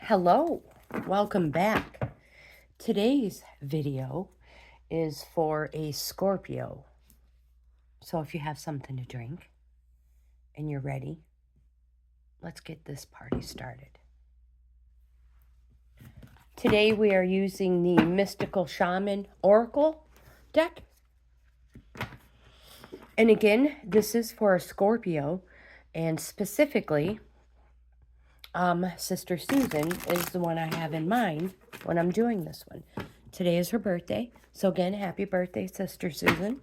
Hello, welcome back. Today's video is for a Scorpio. So if you have something to drink and you're ready, let's get this party started. Today we are using the Mystical Shaman Oracle deck. And again, this is for a Scorpio, and specifically, Sister Susan is the one I have in mind when I'm doing this one. Today is her birthday, so again, happy birthday, Sister Susan.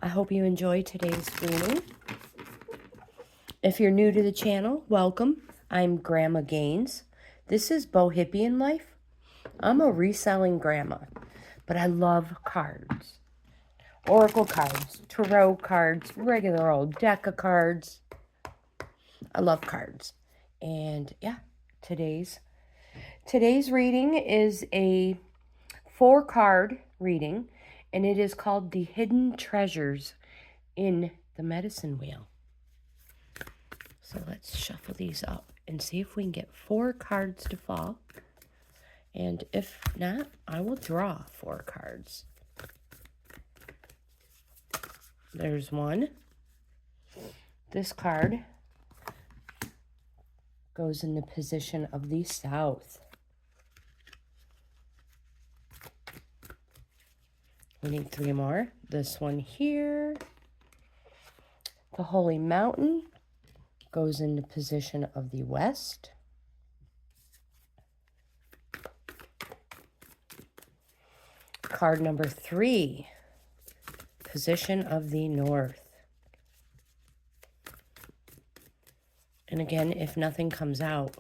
I hope you enjoy today's reading. If you're new to the channel, welcome. I'm Grandma GAINZ. This is Bohippianlife. I'm a reselling grandma, but I love cards. Oracle cards, tarot cards, regular old deck of cards. I love cards. And yeah, today's reading is a 4-card reading, and it is called The Hidden Treasures in the Medicine Wheel. So let's shuffle these up and see if we can get 4 cards to fall. And if not, I will draw 4 cards. There's one. This card goes in the position of the South. We need 3 more. This one here. The Holy Mountain goes in the position of the West. Card number 3, position of the North. And again, if nothing comes out,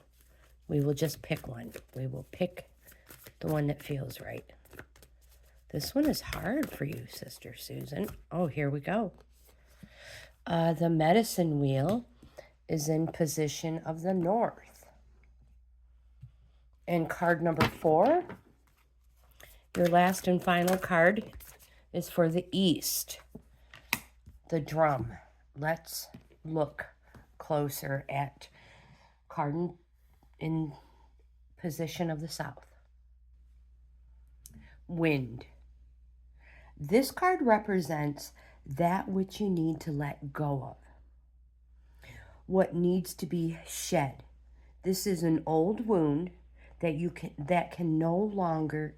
we will just pick one. We will pick the one that feels right. This one is hard for you, Sister Susan. Oh, here we go. The Medicine Wheel is in position of the North. And card number 4, your last and final card, is for the East. The Drum. Let's look closer at card in position of the South. Wind. This card represents that which you need to let go of. What needs to be shed. This is an old wound that you no longer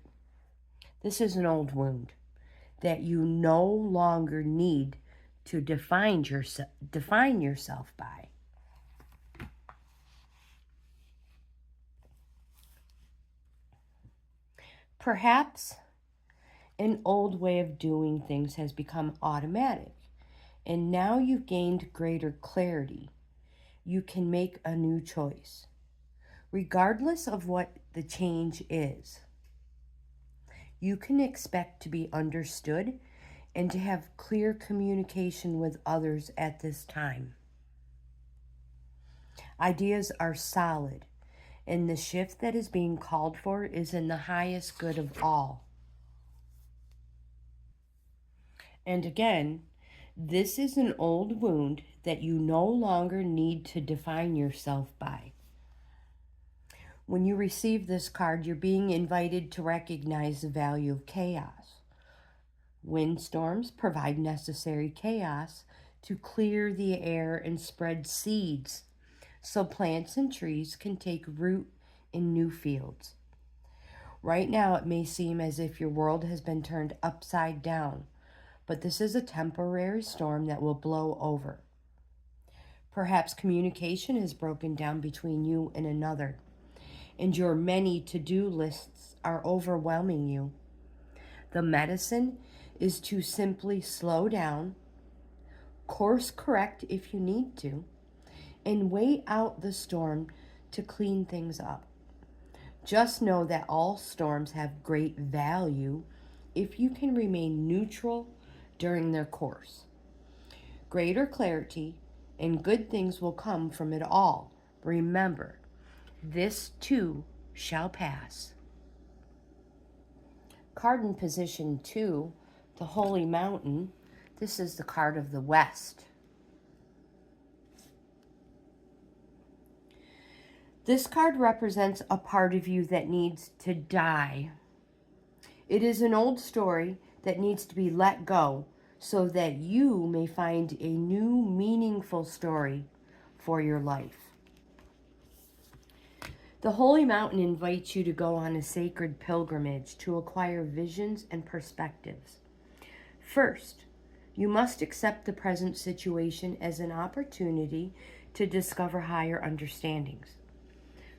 need to define yourself by. Perhaps an old way of doing things has become automatic, and now you've gained greater clarity. You can make a new choice, regardless of what the change is. You can expect to be understood and to have clear communication with others at this time. Ideas are solid, and the shift that is being called for is in the highest good of all. And again, this is an old wound that you no longer need to define yourself by. When you receive this card, you're being invited to recognize the value of chaos. Windstorms provide necessary chaos to clear the air and spread seeds so plants and trees can take root in new fields. Right now, it may seem as if your world has been turned upside down, but this is a temporary storm that will blow over. Perhaps communication has broken down between you and another, and your many to-do lists are overwhelming you. The medicine is to simply slow down, course correct if you need to, and wait out the storm to clean things up. Just know that all storms have great value if you can remain neutral during their course. Greater clarity and good things will come from it all. Remember, this too shall pass. Card in position 2, the Holy Mountain. This is the card of the West. This card represents a part of you that needs to die. It is an old story that needs to be let go so that you may find a new meaningful story for your life. The Holy Mountain invites you to go on a sacred pilgrimage to acquire visions and perspectives. First, you must accept the present situation as an opportunity to discover higher understandings.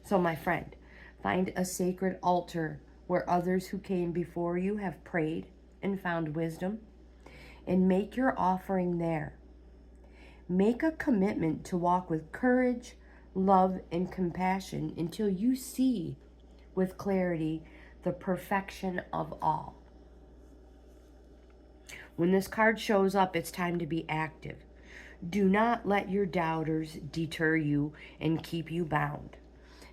So, my friend, find a sacred altar where others who came before you have prayed and found wisdom, and make your offering there. Make a commitment to walk with courage, love, and compassion until you see with clarity the perfection of all. When this card shows up, it's time to be active. Do not let your doubters deter you and keep you bound.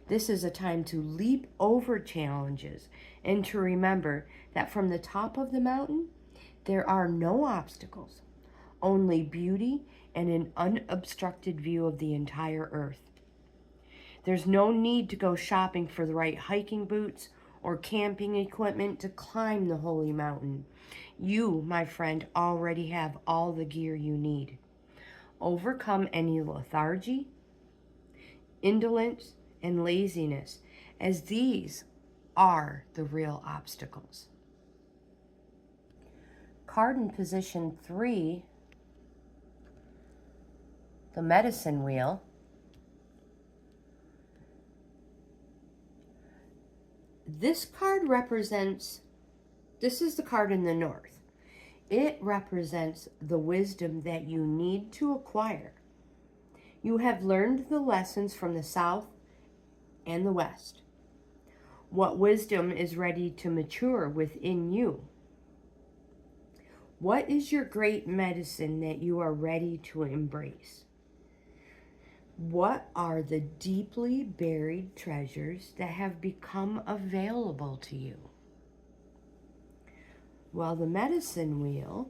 This is a time to leap over challenges and to remember that from the top of the mountain, there are no obstacles, only beauty and an unobstructed view of the entire earth. There's no need to go shopping for the right hiking boots or camping equipment to climb the holy mountain. You, my friend, already have all the gear you need. Overcome any lethargy, indolence, and laziness, as these are the real obstacles. Card in position 3, the medicine wheel. This card represents, this is the card in the north. It represents the wisdom that you need to acquire. You have learned the lessons from the south and the west. What wisdom is ready to mature within you? What is your great medicine that you are ready to embrace? What are the deeply buried treasures that have become available to you? Well, the medicine wheel,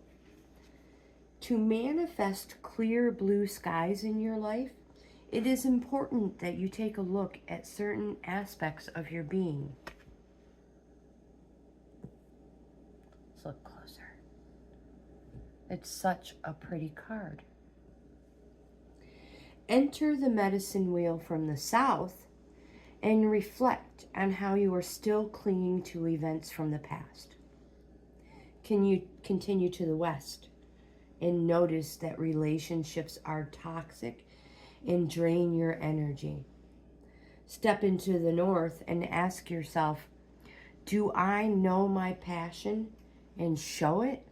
to manifest clear blue skies in your life, it is important that you take a look at certain aspects of your being. Let's look closer. It's such a pretty card. Enter the medicine wheel from the south and reflect on how you are still clinging to events from the past. Can you continue to the west and notice that relationships are toxic and drain your energy? Step into the north and ask yourself, do I know my passion and show it?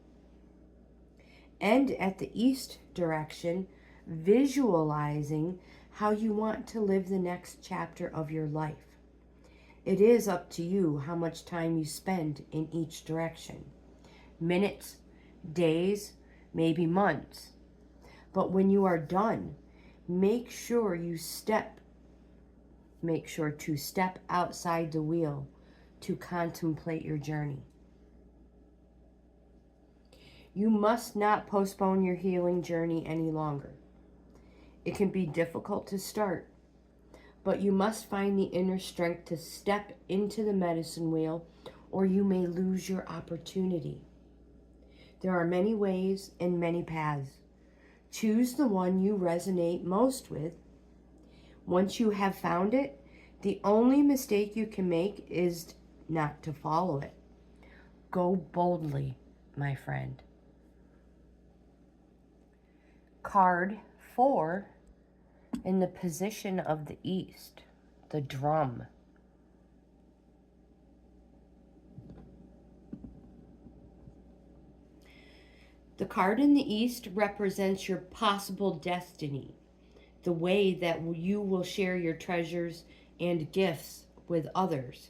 And at the east direction, visualizing how you want to live the next chapter of your life. It is up to you how much time you spend in each direction. Minutes, days, maybe months. But when you are done, make sure to step outside the wheel to contemplate your journey. You must not postpone your healing journey any longer. It can be difficult to start, but you must find the inner strength to step into the medicine wheel, or you may lose your opportunity. There are many ways and many paths. Choose the one you resonate most with. Once you have found it, the only mistake you can make is not to follow it. Go boldly, my friend. Card 4 in the position of the east, the drum. The card in the east represents your possible destiny, the way that you will share your treasures and gifts with others.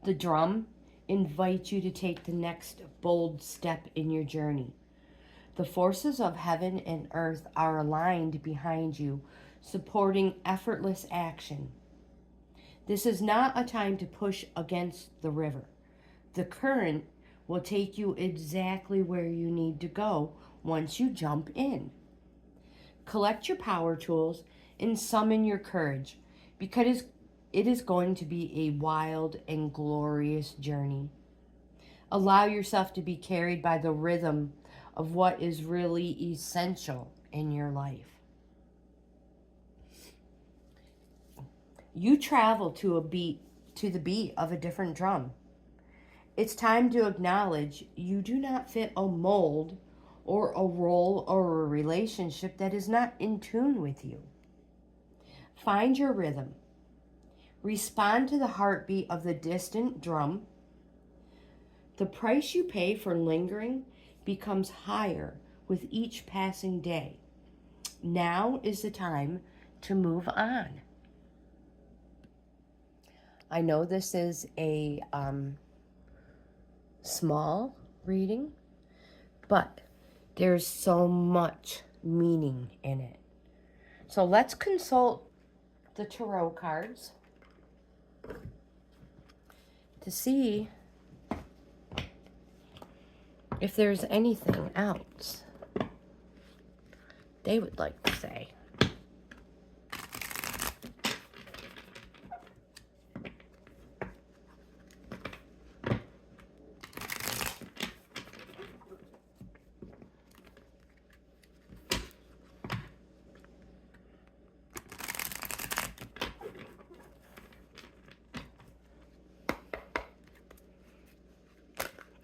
The drum invites you to take the next bold step in your journey. The forces of heaven and earth are aligned behind you, supporting effortless action. This is not a time to push against the river. The current will take you exactly where you need to go once you jump in. collect your power tools, and summon your courage, because it is going to be a wild and glorious journey. Allow yourself to be carried by the rhythm of what is really essential in your life. You travel to the beat of a different drum. It's time to acknowledge you do not fit a mold or a role or a relationship that is not in tune with you. Find your rhythm. Respond to the heartbeat of the distant drum. The price you pay for lingering becomes higher with each passing day. Now is the time to move on. I know this is a small reading, but there's so much meaning in it. So let's consult the tarot cards to see if there's anything else they would like to say.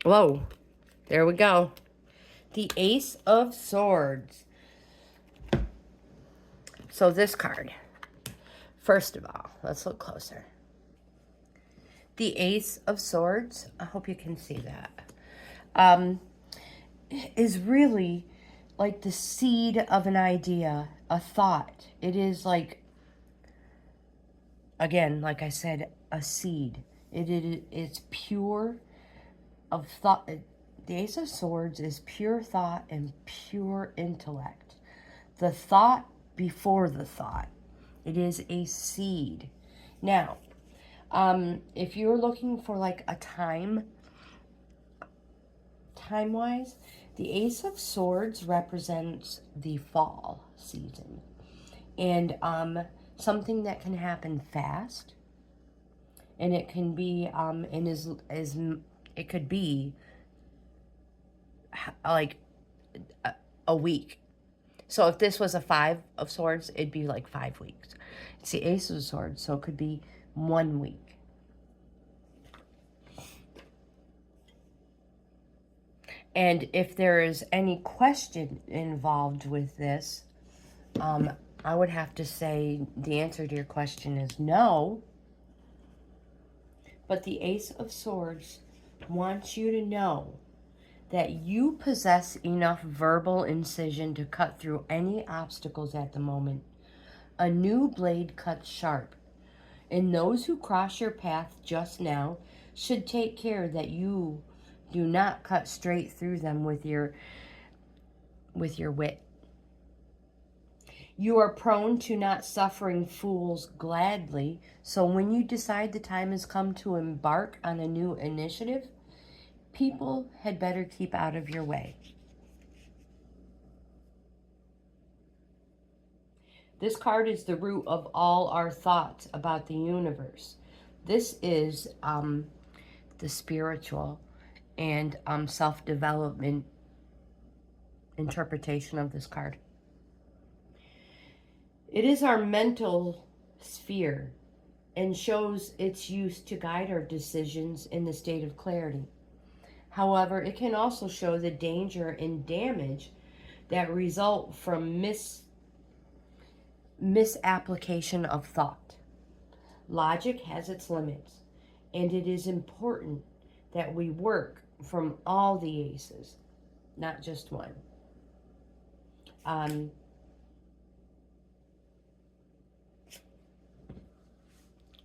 Whoa, there we go. The Ace of Swords. So this card, first of all, let's look closer. The Ace of Swords, I hope you can see that, is really like the seed of an idea, a thought. It is like, again, like I said, a seed. It's pure of thought. The Ace of Swords is pure thought and pure intellect. The thought before the thought. It is a seed. Now, if you're looking for like a time-wise, the Ace of Swords represents the fall season. And something that can happen fast. And it can be, it could be like a week. So if this was a 5 of Swords, it'd be like 5 weeks. It's the Ace of Swords, so it could be 1 week. And if there is any question involved with this, I would have to say the answer to your question is no. But the Ace of Swords wants you to know that you possess enough verbal incision to cut through any obstacles at the moment. A new blade cuts sharp, and those who cross your path just now should take care that you do not cut straight through them with your wit. You are prone to not suffering fools gladly, so when you decide the time has come to embark on a new initiative, people had better keep out of your way. This card is the root of all our thoughts about the universe. This is the spiritual and self-development interpretation of this card. It is our mental sphere and shows its use to guide our decisions in the state of clarity. However, it can also show the danger and damage that result from misapplication of thought. Logic has its limits, and it is important that we work from all the aces, not just one.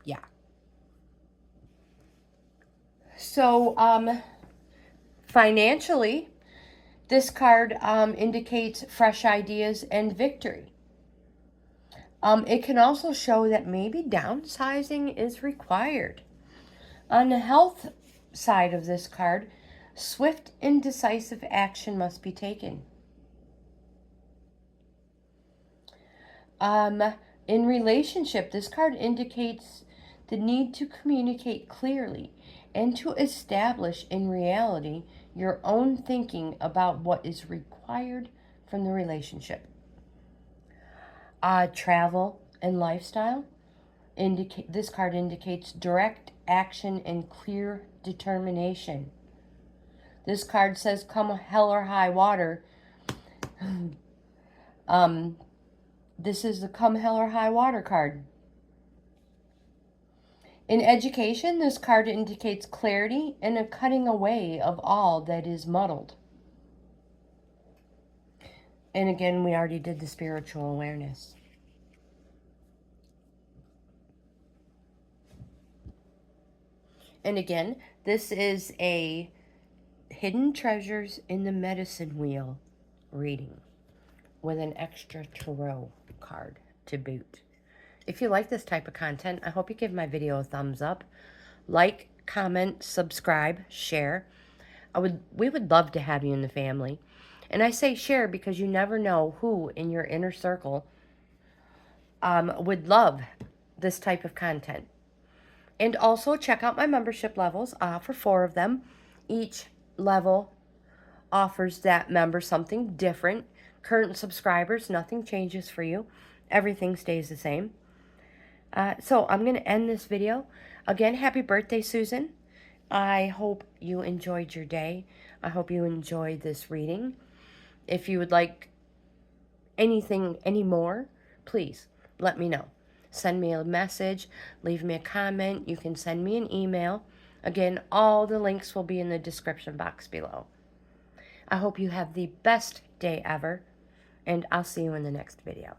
Yeah. So, financially, this card indicates fresh ideas and victory. It can also show that maybe downsizing is required. On the health side of this card, swift and decisive action must be taken. In relationship, this card indicates the need to communicate clearly and to establish in reality your own thinking about what is required from the relationship. Travel and lifestyle. This card indicates direct action and clear determination. This card says, come hell or high water. This is the come hell or high water card. In education, this card indicates clarity and a cutting away of all that is muddled. And again, we already did the spiritual awareness. And again, this is a Hidden Treasures in the Medicine Wheel reading with an extra tarot card to boot. If you like this type of content, I hope you give my video a thumbs up. Like, comment, subscribe, share. We would love to have you in the family. And I say share because you never know who in your inner circle would love this type of content. And also check out my membership levels. I offer 4 of them. Each level offers that member something different. Current subscribers, nothing changes for you. Everything stays the same. So I'm going to end this video. Again, happy birthday, Susan. I hope you enjoyed your day. I hope you enjoyed this reading. If you would like anything anymore, please let me know. Send me a message. Leave me a comment. You can send me an email. Again, all the links will be in the description box below. I hope you have the best day ever, and I'll see you in the next video.